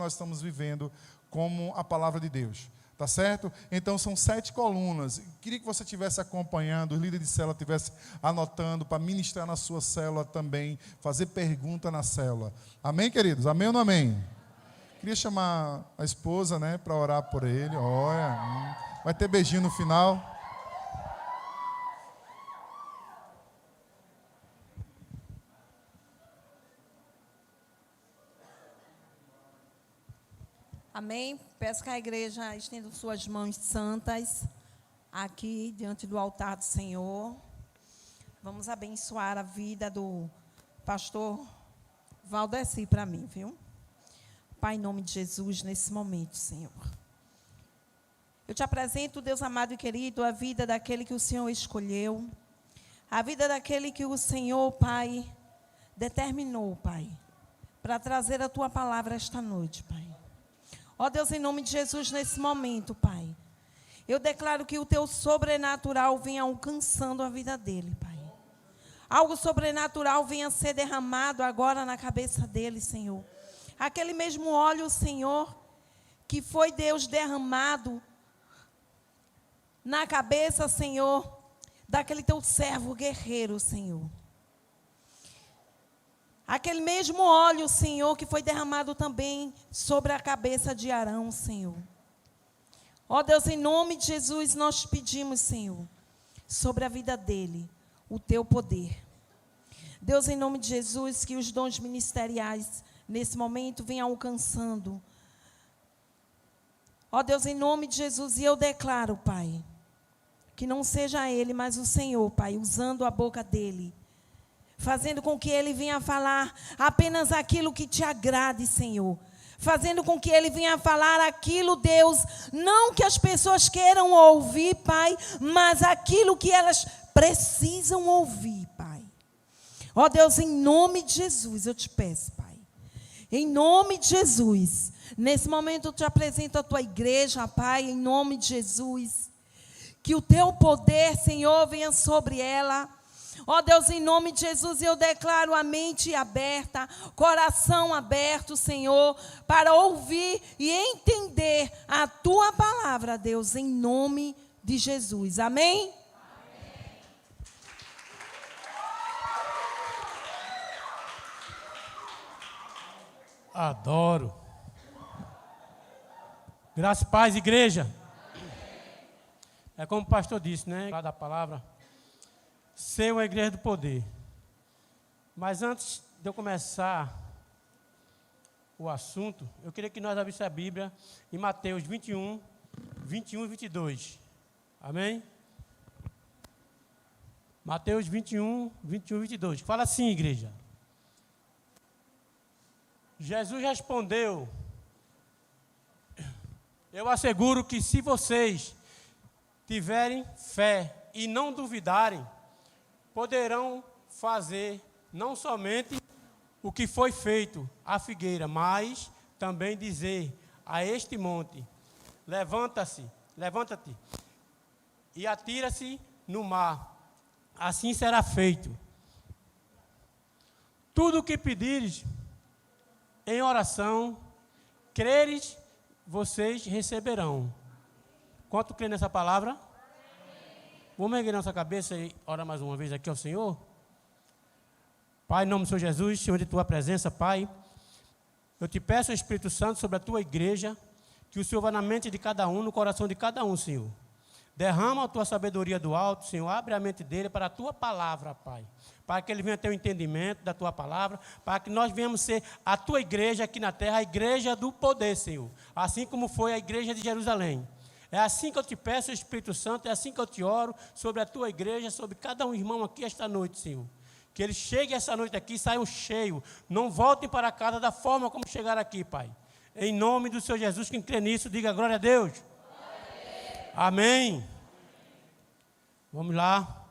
nós estamos vivendo como a palavra de Deus. Tá certo? Então são 7 colunas. Queria que você estivesse acompanhando, os líderes de célula estivessem anotando para ministrar na sua célula também, fazer pergunta na célula. Amém, queridos? Amém ou não amém? Queria chamar a esposa, né, para orar por ele. Olha, vai ter beijinho no final. Amém. Peço que a igreja estenda suas mãos santas aqui diante do altar do Senhor. Vamos abençoar a vida do pastor Valdeci para mim, viu? Pai, em nome de Jesus, nesse momento, Senhor. Eu te apresento, Deus amado e querido, a vida daquele que o Senhor escolheu, a vida daquele que o Senhor, Pai, determinou, Pai, para trazer a tua palavra esta noite, Pai. Ó Deus, em nome de Jesus, nesse momento, Pai, eu declaro que o teu sobrenatural venha alcançando a vida dele, Pai. Algo sobrenatural venha ser derramado agora na cabeça dele, Senhor. Aquele mesmo óleo, Senhor, que foi Deus derramado na cabeça, Senhor, daquele teu servo guerreiro, Senhor. Aquele mesmo óleo, Senhor, que foi derramado também sobre a cabeça de Arão, Senhor. Ó Deus, em nome de Jesus, nós pedimos, Senhor, sobre a vida dele, o teu poder. Deus, em nome de Jesus, que os dons ministeriais, nesse momento, venham alcançando. Ó Deus, em nome de Jesus, e eu declaro, Pai, que não seja ele, mas o Senhor, Pai, usando a boca dele, fazendo com que ele venha falar apenas aquilo que te agrade, Senhor. Fazendo com que ele venha falar aquilo, Deus, não que as pessoas queiram ouvir, Pai, mas aquilo que elas precisam ouvir, Pai. Ó Deus, em nome de Jesus, eu te peço, Pai. Em nome de Jesus, nesse momento eu te apresento a tua igreja, Pai, em nome de Jesus. Que o teu poder, Senhor, venha sobre ela. Ó Deus, em nome de Jesus, eu declaro a mente aberta, coração aberto, Senhor, para ouvir e entender a tua palavra, Deus, em nome de Jesus. Amém? Adoro. Graça e paz, igreja. É como o pastor disse, né? Lá da palavra. Ser uma igreja do poder. Mas antes de eu começar o assunto, eu queria que nós abrissemos a Bíblia em Mateus 21 e 22. Amém? Mateus 21 e 22. Fala assim, igreja. Jesus respondeu: eu asseguro que se vocês tiverem fé e não duvidarem, poderão fazer não somente o que foi feito à figueira, mas também dizer a este monte: levanta-te e atira-se no mar. Assim será feito. Tudo o que pedires em oração, creres, vocês receberão. Quanto crê nessa palavra? Vamos erguer nossa cabeça e orar mais uma vez aqui ao Senhor? Pai, em nome do Senhor Jesus, Senhor, de tua presença, Pai, eu te peço, Espírito Santo, sobre a tua igreja, que o Senhor vá na mente de cada um, no coração de cada um, Senhor. Derrama a tua sabedoria do alto, Senhor, abre a mente dele para a tua palavra, Pai, para que ele venha ter o entendimento da tua palavra, para que nós venhamos ser a tua igreja aqui na terra, a igreja do poder, Senhor, assim como foi a igreja de Jerusalém. É assim que eu te peço, Espírito Santo, é assim que eu te oro sobre a tua igreja, sobre cada um irmão aqui esta noite, Senhor. Que eles cheguem essa noite aqui e saiam cheios, não voltem para casa da forma como chegaram aqui, Pai. Em nome do Senhor Jesus, quem crê nisso, diga glória a Deus. Amém. Vamos lá.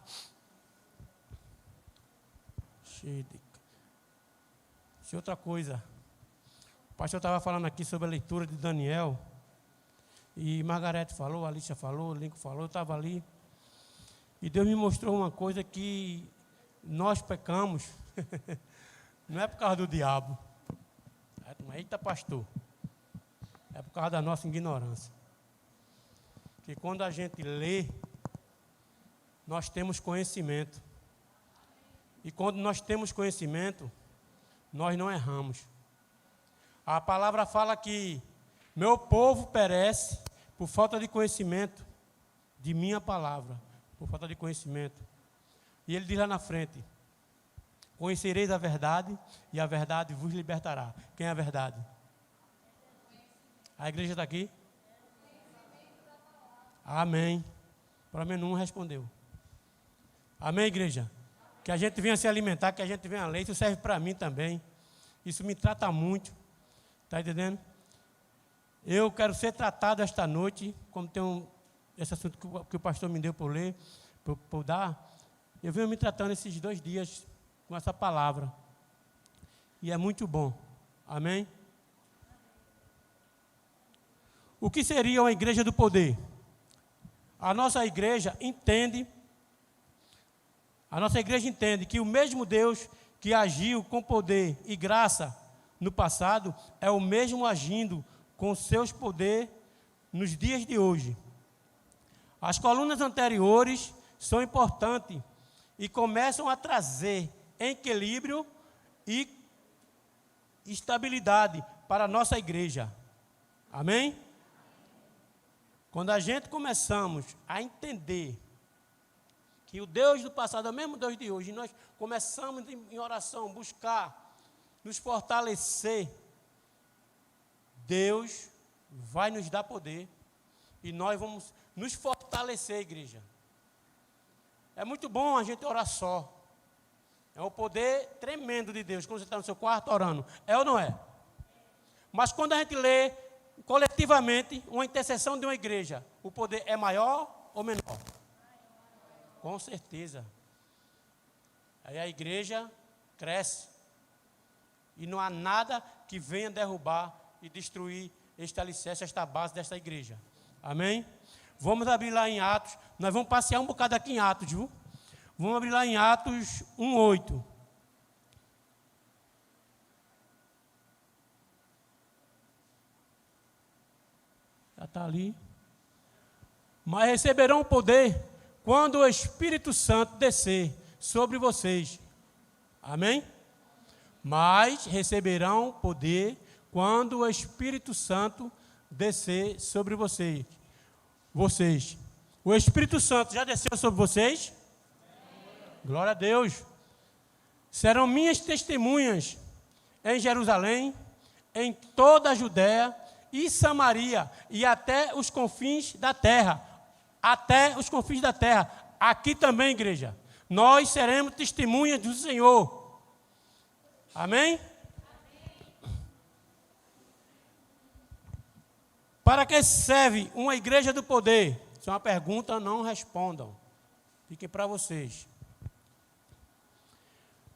Outra coisa. O pastor estava falando aqui sobre a leitura de Daniel. E Margarete falou, Alicia falou, Lincoln falou, eu estava ali. E Deus me mostrou uma coisa que nós pecamos. Não é por causa do diabo. Eita, pastor. É por causa da nossa ignorância. Que quando a gente lê, nós temos conhecimento. E quando nós temos conhecimento, nós não erramos. A palavra fala que meu povo perece por falta de conhecimento de minha palavra, por falta de conhecimento. E ele diz lá na frente: conhecereis a verdade e a verdade vos libertará. Quem é a verdade? A igreja está aqui? Amém. Para mim não respondeu. Amém, igreja? Que a gente venha se alimentar, que a gente venha ler. Isso serve para mim também. Isso me trata muito. Está entendendo? Eu quero ser tratado esta noite, como tem esse assunto que o pastor me deu por ler, por dar. Eu venho me tratando esses 2 dias com essa palavra. E é muito bom. Amém? O que seria uma igreja do poder? A nossa igreja entende que o mesmo Deus que agiu com poder e graça no passado é o mesmo agindo com seus poderes nos dias de hoje. As colunas anteriores são importantes e começam a trazer equilíbrio e estabilidade para a nossa igreja. Amém? Quando a gente começamos a entender que o Deus do passado é o mesmo Deus de hoje, e nós começamos em oração buscar nos fortalecer, Deus vai nos dar poder e nós vamos nos fortalecer, igreja. É muito bom a gente orar só. É um poder tremendo de Deus quando você está no seu quarto orando. É ou não é? Mas quando a gente lê coletivamente uma intercessão de uma igreja, o poder é maior ou menor? Com certeza. Aí a igreja cresce. E não há nada que venha derrubar e destruir este alicerce, esta base desta igreja. Amém? Vamos abrir lá em Atos. Nós vamos passear um bocado aqui em Atos, viu? Vamos abrir lá em Atos 1:8. Já está ali. Mas receberão poder quando o Espírito Santo descer sobre vocês. Amém? Mas receberão poder quando o Espírito Santo descer sobre vocês. O Espírito Santo já desceu sobre vocês? Glória a Deus. Serão minhas testemunhas em Jerusalém, em toda a Judéia e Samaria e até os confins da terra. Até os confins da terra. Aqui também, igreja. Nós seremos testemunhas do Senhor. Amém? Para que serve uma igreja do poder? Se é uma pergunta, não respondam. Fiquem para vocês.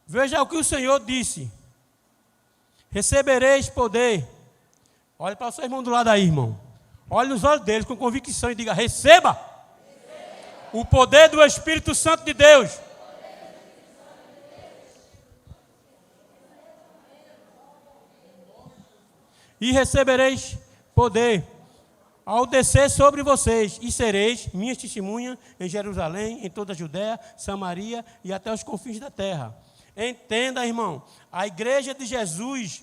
Veja o que o Senhor disse. Recebereis poder. Olhe para o seu irmão do lado aí, irmão. Olhe nos olhos deles com convicção e diga: receba o poder do Espírito Santo de Deus. E recebereis poder ao descer sobre vocês, e sereis minhas testemunhas em Jerusalém, em toda a Judéia, Samaria e até os confins da terra. Entenda, irmão, a igreja de Jesus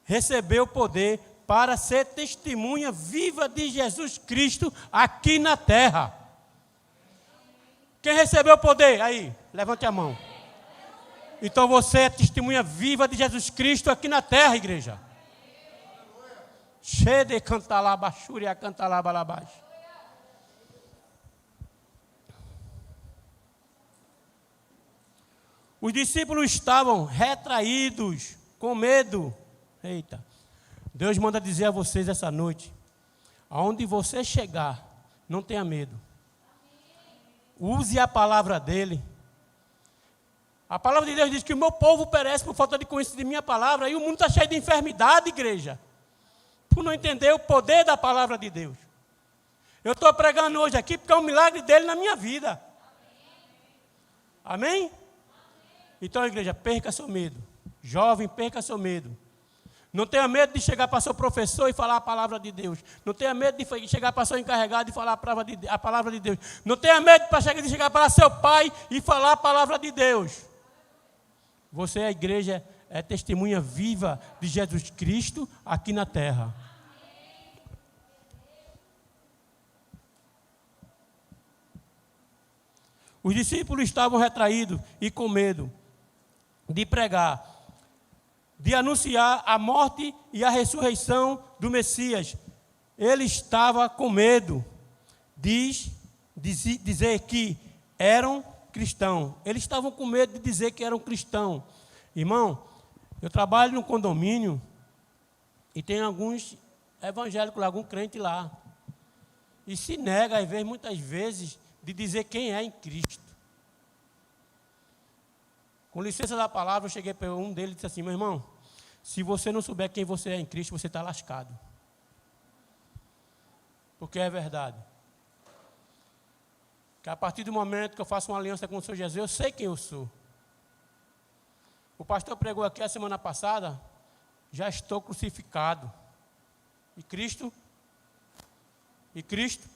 recebeu poder para ser testemunha viva de Jesus Cristo aqui na terra. Quem recebeu poder? Aí, levante a mão. Então você é testemunha viva de Jesus Cristo aqui na terra, igreja. Shede cantalaba, shuria cantalaba labash. Os discípulos estavam retraídos, com medo. Eita. Deus manda dizer a vocês essa noite: aonde você chegar, não tenha medo. Use a palavra dele. A palavra de Deus diz que o meu povo perece por falta de conhecimento de minha palavra. E o mundo está cheio de enfermidade, igreja, por não entender o poder da palavra de Deus. Eu estou pregando hoje aqui porque é um milagre dele na minha vida. Amém? Então, igreja, perca seu medo. Jovem, perca seu medo. Não tenha medo de chegar para seu professor e falar a palavra de Deus. Não tenha medo de chegar para seu encarregado e falar a palavra de Deus. Não tenha medo de chegar para seu pai e falar a palavra de Deus. Você, a igreja, é testemunha viva de Jesus Cristo aqui na terra. Os discípulos estavam retraídos e com medo de pregar, de anunciar a morte e a ressurreição do Messias. Ele estava com medo de dizer que eram cristãos. Eles estavam com medo de dizer que eram cristãos. Irmão, eu trabalho num condomínio e tem alguns evangélicos lá, algum crente lá. E se nega, às vezes, muitas vezes, de dizer quem é em Cristo. Com licença da palavra, eu cheguei para um deles e disse assim: meu irmão, se você não souber quem você é em Cristo, você está lascado. Porque é verdade. Que a partir do momento que eu faço uma aliança com o Senhor Jesus, eu sei quem eu sou. O pastor pregou aqui a semana passada: já estou crucificado. E Cristo? E Cristo?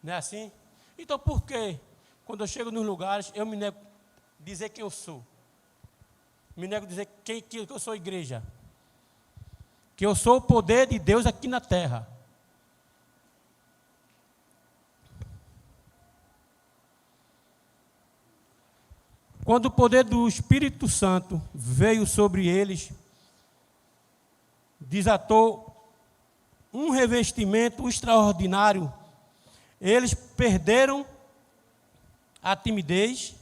Não é assim? Então por que, quando eu chego nos lugares, eu me nego a dizer quem eu sou? Me nego a dizer que eu sou igreja. Que eu sou o poder de Deus aqui na terra. Quando o poder do Espírito Santo veio sobre eles, desatou um revestimento extraordinário. Eles perderam a timidez,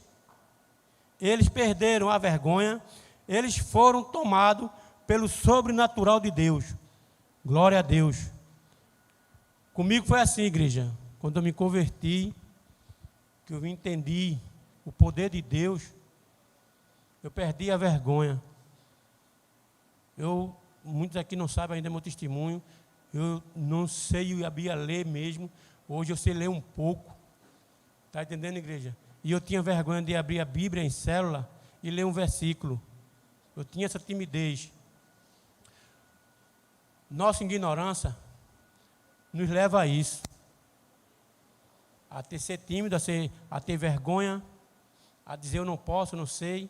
eles perderam a vergonha, eles foram tomados pelo sobrenatural de Deus. Glória a Deus. Comigo foi assim, igreja. Quando eu me converti, que eu entendi o poder de Deus, eu perdi a vergonha. Muitos aqui não sabem ainda meu testemunho. Eu não sei, eu sabia ler mesmo. Hoje eu sei ler um pouco. Está entendendo, igreja? E eu tinha vergonha de abrir a Bíblia em célula e ler um versículo. Eu tinha essa timidez. Nossa ignorância nos leva a isso. A ser tímido, a ter vergonha, a dizer eu não posso, não sei.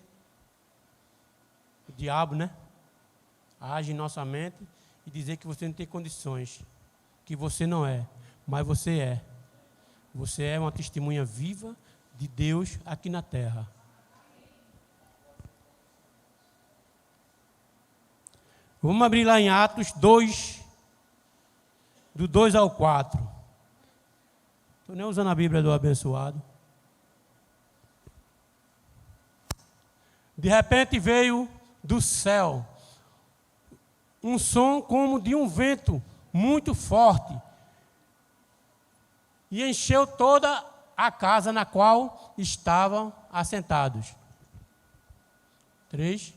O diabo, né? Age em nossa mente e dizer que você não tem condições. Que você não é. Mas você é. Você é uma testemunha viva de Deus aqui na terra. Vamos abrir lá em Atos 2, do 2 ao 4. Estou nem usando a Bíblia do abençoado. De repente veio do céu um som como de um vento muito forte, e encheu toda a casa na qual estavam assentados. 3.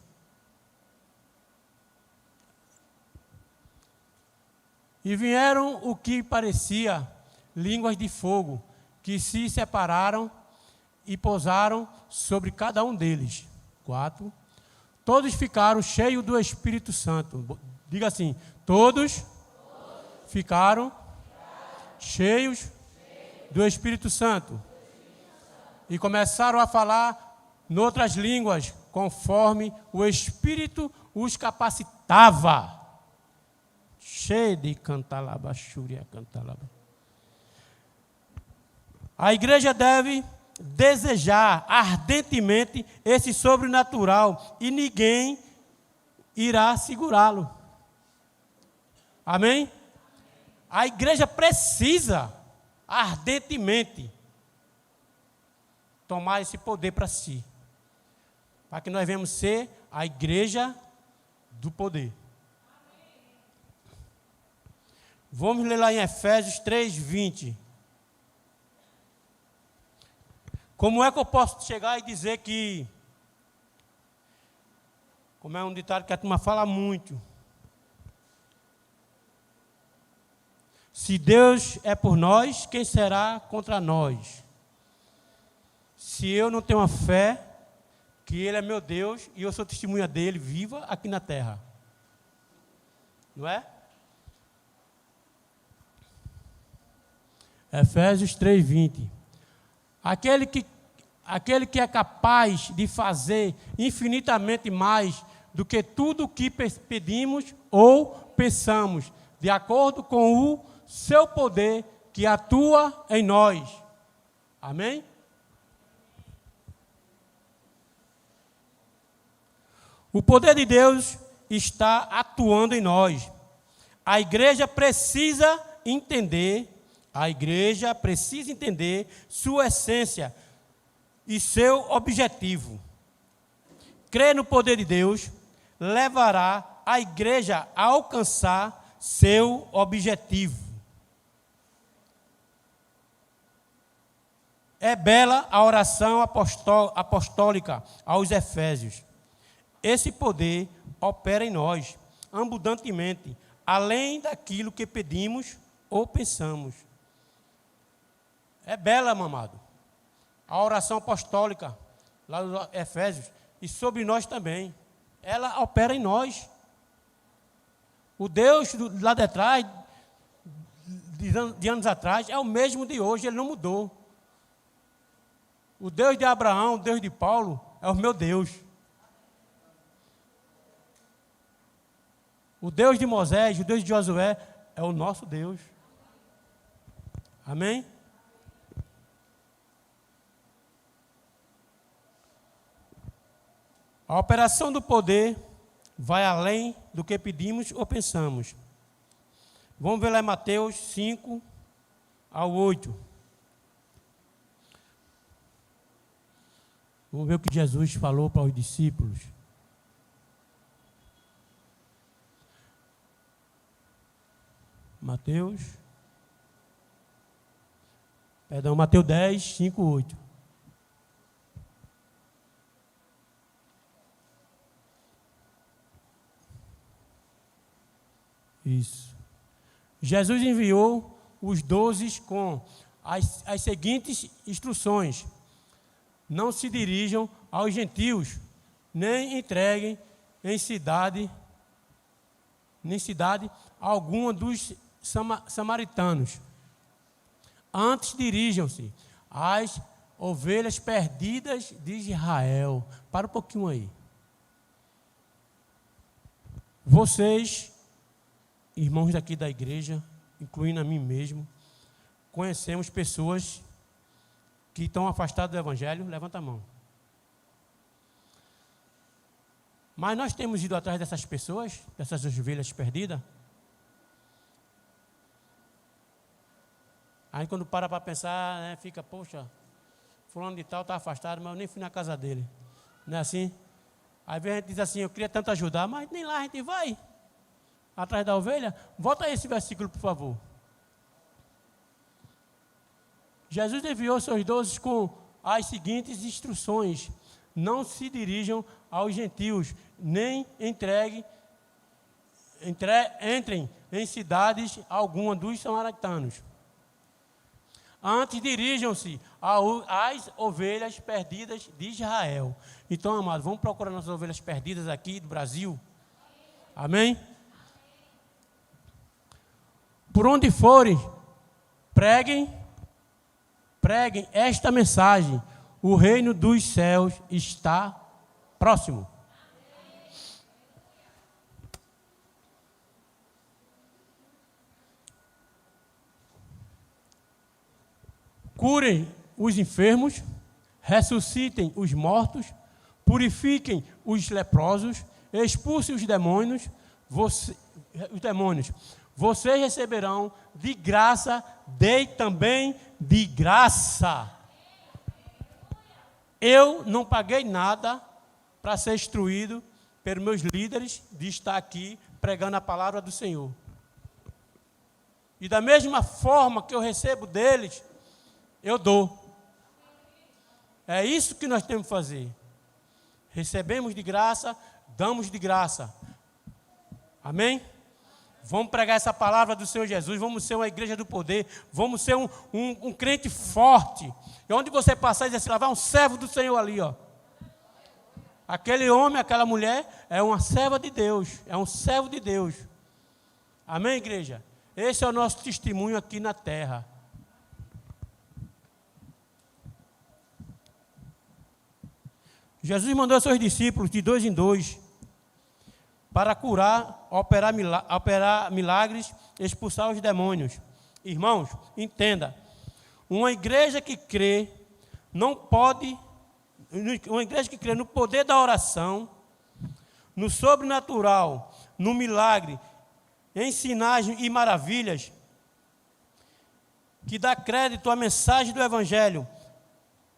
E vieram o que parecia línguas de fogo, que se separaram e pousaram sobre cada um deles. 4. Todos ficaram cheios do Espírito Santo. Diga assim: todos ficaram cheios do Espírito Santo. E começaram a falar noutras línguas, conforme o Espírito os capacitava. Cheio de cantalaba, xúria, cantalaba. A igreja deve desejar ardentemente esse sobrenatural e ninguém irá segurá-lo. Amém? A igreja precisa ardentemente tomar esse poder para si, para que nós venhamos ser a igreja do poder. Vamos ler lá em Efésios 3:20. Como é que eu posso chegar e dizer que, como é um ditado que a turma fala muito, se Deus é por nós, quem será contra nós? Se eu não tenho a fé que Ele é meu Deus e eu sou testemunha dEle, viva aqui na terra. Não é? Efésios 3:20. Aquele que é capaz de fazer infinitamente mais do que tudo o que pedimos ou pensamos, de acordo com o seu poder que atua em nós. Amém? O poder de Deus está atuando em nós. A igreja precisa entender sua essência e seu objetivo. Crer no poder de Deus levará a igreja a alcançar seu objetivo. É bela a oração apostólica aos Efésios. Esse poder opera em nós, abundantemente, além daquilo que pedimos ou pensamos. É bela, meu amado, a oração apostólica, lá nos Efésios, e sobre nós também. Ela opera em nós. O Deus lá de trás, de anos atrás, é o mesmo de hoje, Ele não mudou. O Deus de Abraão, o Deus de Paulo, é o meu Deus. O Deus de Moisés, o Deus de Josué, é o nosso Deus. Amém? A operação do poder vai além do que pedimos ou pensamos. Vamos ver lá em Mateus 5 ao 8. Vamos ver o que Jesus falou para os discípulos. Mateus 10, 5, 8. Isso. Jesus enviou os 12 com as seguintes instruções: não se dirijam aos gentios, nem entreguem em cidade alguma dos samaritanos. Antes dirijam-se às ovelhas perdidas de Israel. Para um pouquinho aí. Vocês, irmãos daqui da igreja, incluindo a mim mesmo, conhecemos pessoas que estão afastadas do Evangelho. Levanta a mão. Mas nós temos ido atrás dessas pessoas, dessas ovelhas perdidas. Aí quando para pensar, né, fica, poxa, fulano de tal está afastado, mas eu nem fui na casa dele. Não é assim? Aí vem a gente diz assim, eu queria tanto ajudar, mas nem lá a gente vai. Atrás da ovelha. Volta aí esse versículo, por favor. Jesus enviou seus 12 com as seguintes instruções: não se dirijam aos gentios, nem entrem em cidades alguma dos samaritanos. Antes dirijam-se às ovelhas perdidas de Israel. Então, amados, vamos procurar nossas ovelhas perdidas aqui do Brasil. Amém? Por onde forem, preguem esta mensagem: o reino dos céus está próximo. Curem os enfermos, ressuscitem os mortos, purifiquem os leprosos, expulsem os demônios. Vocês receberão de graça, dei também de graça. Eu não paguei nada para ser instruído pelos meus líderes de estar aqui pregando a palavra do Senhor. E da mesma forma que eu recebo deles, eu dou. É isso que nós temos que fazer. Recebemos de graça, damos de graça. Amém? Vamos pregar essa palavra do Senhor Jesus. Vamos ser uma igreja do poder. Vamos ser um crente forte. E onde você passar e dizer assim, lá vai um servo do Senhor ali, ó. Aquele homem, aquela mulher é uma serva de Deus, é um servo de Deus. Amém, igreja? Esse é o nosso testemunho aqui na terra. Jesus mandou seus discípulos de 2 em 2 para curar, operar milagres, expulsar os demônios. Irmãos, entenda, uma igreja que crê no poder da oração, no sobrenatural, no milagre, em sinais e maravilhas, que dá crédito à mensagem do Evangelho,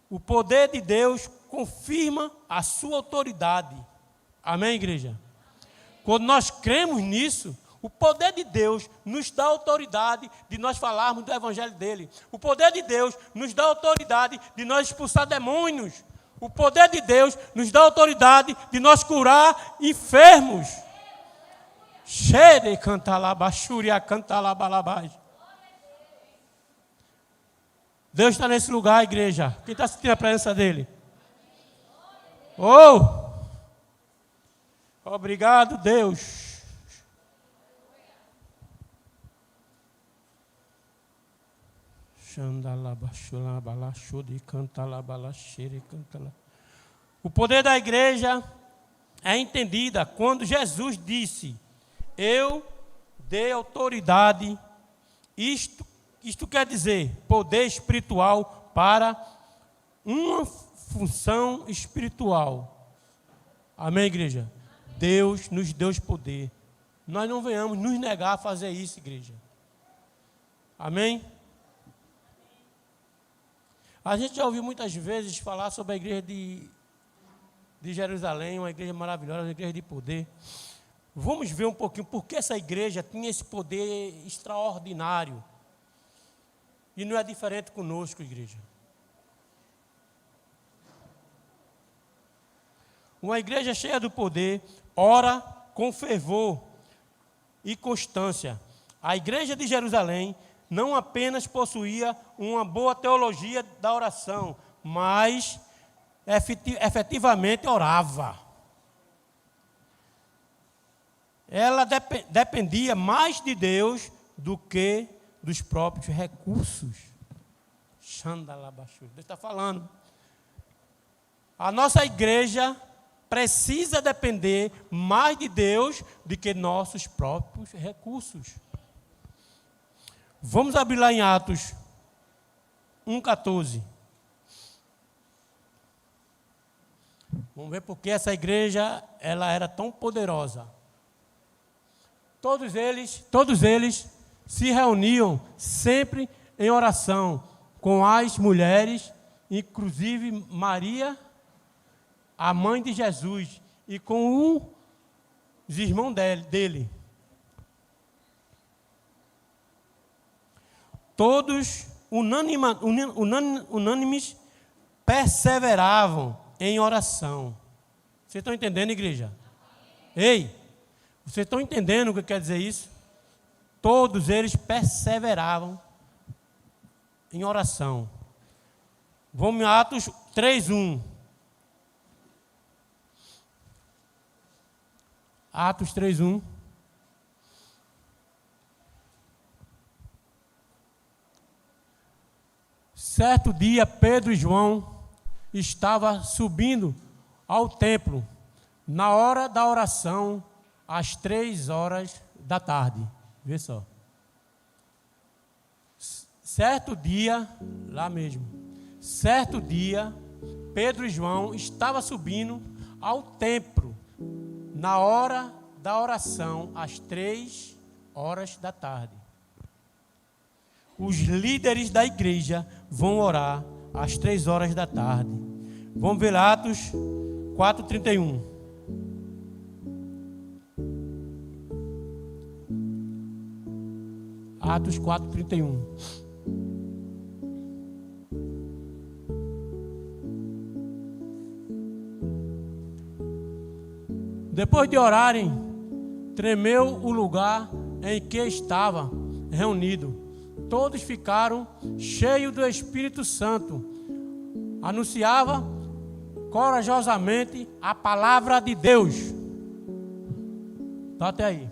o poder de Deus confirma a sua autoridade. Amém, igreja? Quando nós cremos nisso, o poder de Deus nos dá autoridade de nós falarmos do Evangelho dele. O poder de Deus nos dá autoridade de nós expulsar demônios. O poder de Deus nos dá autoridade de nós curar enfermos. Xere cantalabachúria cantalabalabás. Deus está nesse lugar, igreja. Quem está sentindo a presença dele? Oh! Obrigado, Deus. O poder da igreja é entendida quando Jesus disse: eu dei autoridade, isto quer dizer, poder espiritual para uma função espiritual. Amém, igreja? Deus nos deu poder. Nós não venhamos nos negar a fazer isso, igreja. Amém? A gente já ouviu muitas vezes falar sobre a igreja de Jerusalém, uma igreja maravilhosa, uma igreja de poder. Vamos ver um pouquinho por que essa igreja tinha esse poder extraordinário. E não é diferente conosco, igreja. Uma igreja cheia do poder, ora com fervor e constância. A igreja de Jerusalém não apenas possuía uma boa teologia da oração, mas efetivamente orava. Ela dependia mais de Deus do que dos próprios recursos. Deus está falando. A nossa igreja precisa depender mais de Deus do que nossos próprios recursos. Vamos abrir lá em Atos 1,14. Vamos ver por que essa igreja ela era tão poderosa. Todos eles se reuniam sempre em oração com as mulheres, inclusive Maria, a mãe de Jesus, e com os irmãos dele. Todos unânimes perseveravam em oração. Vocês estão entendendo, igreja? Ei, vocês estão entendendo o que quer dizer isso? Todos eles perseveravam em oração. Vamos em Atos 3:1. Atos 3:1. Certo dia, Pedro e João estavam subindo ao templo, na hora da oração, às 15h. Vê só. Certo dia, lá mesmo, certo dia, Pedro e João estavam subindo ao templo, na hora da oração, às 15h. Os líderes da igreja vão orar às 15h. Vamos ver Atos 4:31. Atos 4:31. Depois de orarem, tremeu o lugar em que estava reunido. Todos ficaram cheios do Espírito Santo. corajosamente a palavra de Deus. Está até aí.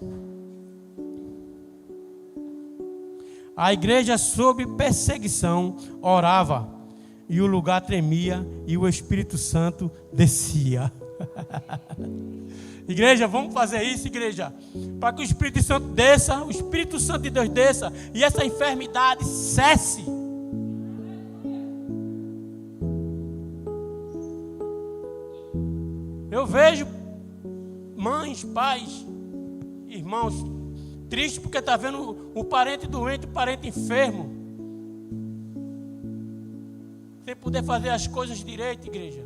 A igreja, sob perseguição, orava, e o lugar tremia, e o Espírito Santo descia. Igreja, vamos fazer isso, igreja, para que o Espírito Santo desça, o Espírito Santo de Deus desça, e essa enfermidade cesse. Eu vejo mães, pais, irmãos tristes porque está vendo o parente doente, o parente enfermo, sem poder fazer as coisas direito, igreja.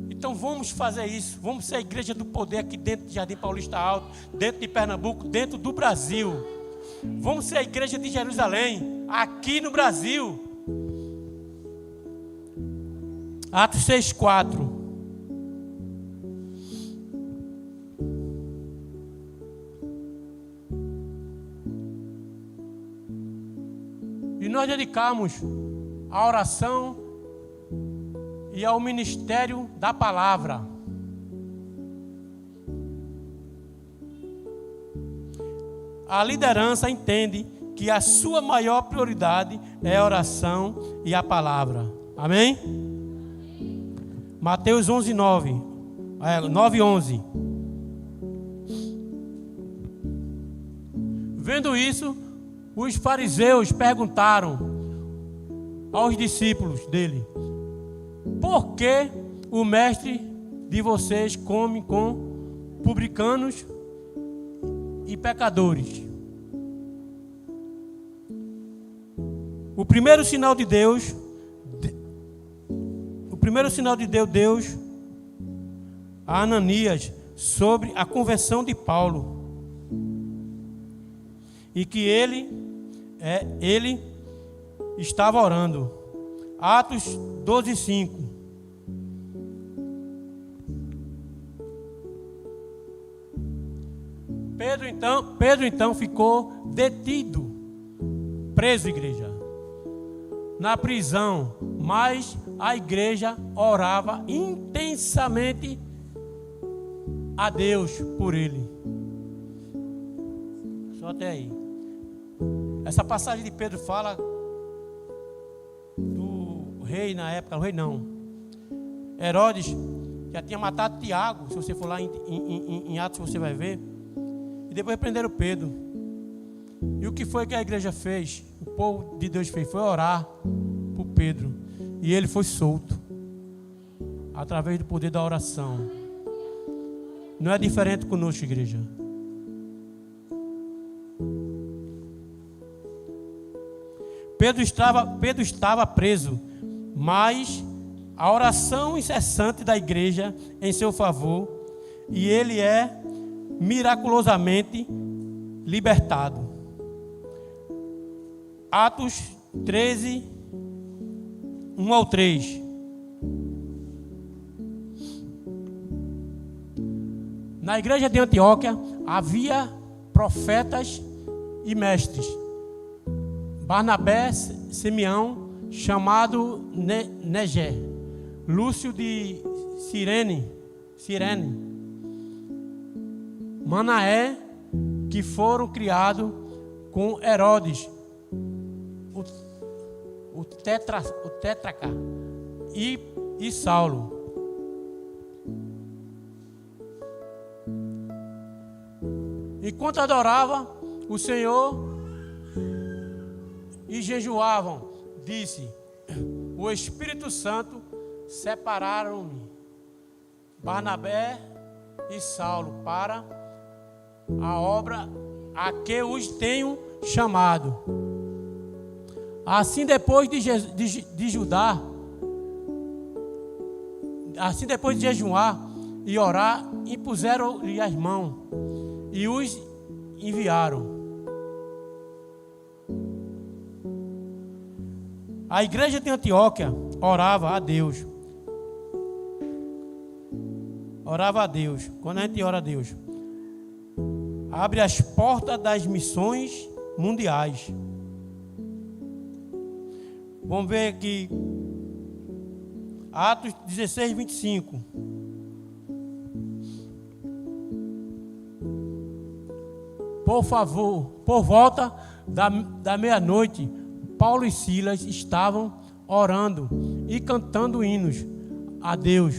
Então vamos fazer isso, vamos ser a igreja do poder aqui dentro de Jardim Paulista Alto, dentro de Pernambuco, dentro do Brasil. Vamos ser a igreja de Jerusalém, aqui no Brasil. Atos 6:4. E nós dedicamos a oração e ao ministério da palavra. A liderança entende que a sua maior prioridade é a oração e a palavra. Amém? Mateus 11:9. 9:11. Vendo isso, os fariseus perguntaram aos discípulos dele: por que o mestre de vocês come com publicanos e pecadores? O primeiro sinal de Deus Deus a Ananias sobre a conversão de Paulo, e que ele estava orando. Atos 12:5. Pedro então ficou detido, preso, igreja, na prisão, mas a igreja orava intensamente a Deus por ele. Só até aí. Essa passagem de Pedro fala do rei na época, o rei não, Herodes já tinha matado Tiago. Se você for lá em Atos, você vai ver. E depois prenderam Pedro. E o que foi que a igreja fez? O povo de Deus fez, foi orar por Pedro, e ele foi solto através do poder da oração. Não é diferente conosco, igreja. Pedro estava preso, mas a oração incessante da igreja em seu favor, e ele é miraculosamente libertado. Atos 13, 1-3. Na igreja de Antioquia havia profetas e mestres. Barnabé, Simeão, chamado Negé, Lúcio de Cirene, Manaé, que foram criados com Herodes, o tetrarca, e Saulo. Enquanto adoravam o Senhor e jejuavam, disse: o Espírito Santo separaram-me, Barnabé e Saulo, para a obra a que os tenho chamado. Assim, depois de jejuar e orar, impuseram-lhe as mãos e os enviaram. A igreja de Antioquia orava a Deus. Orava a Deus. Quando a gente ora a Deus, abre as portas das missões mundiais. Vamos ver que Atos 16, 25. Por favor, por volta da meia-noite, Paulo e Silas estavam orando e cantando hinos a Deus.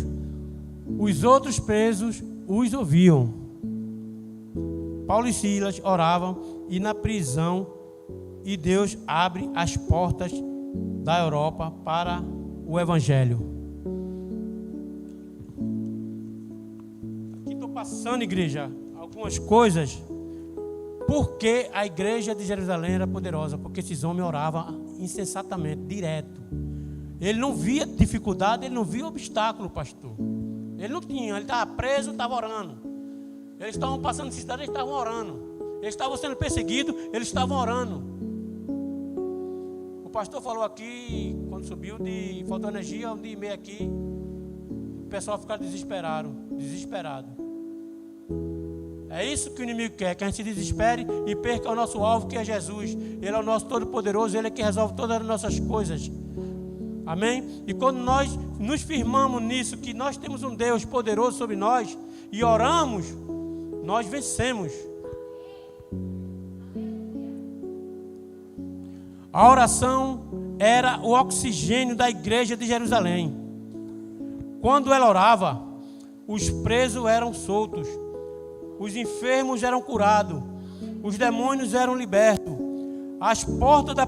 Os outros presos os ouviam. Paulo e Silas oravam e na prisão, e Deus abre as portas da Europa para o Evangelho. Aqui estou passando, igreja, algumas coisas. Porque a igreja de Jerusalém era poderosa? Porque esses homens oravam incessantemente, direto. Ele não via dificuldade, ele não via obstáculo, pastor. Ele não tinha, ele estava preso, estava orando. Eles estavam passando necessidade, eles estavam orando. Eles estavam sendo perseguidos, eles estavam orando. O pastor falou aqui, quando subiu, faltou energia, 1h30 aqui. O pessoal ficaram desesperado. É isso que o inimigo quer, que a gente se desespere e perca o nosso alvo, que é Jesus. Ele é o nosso Todo-Poderoso, Ele é que resolve todas as nossas coisas. Amém? E quando nós nos firmamos nisso, que nós temos um Deus poderoso sobre nós, e oramos, nós vencemos. A oração era o oxigênio da igreja de Jerusalém. Quando ela orava, os presos eram soltos. Os enfermos eram curados, os demônios eram libertos, as portas da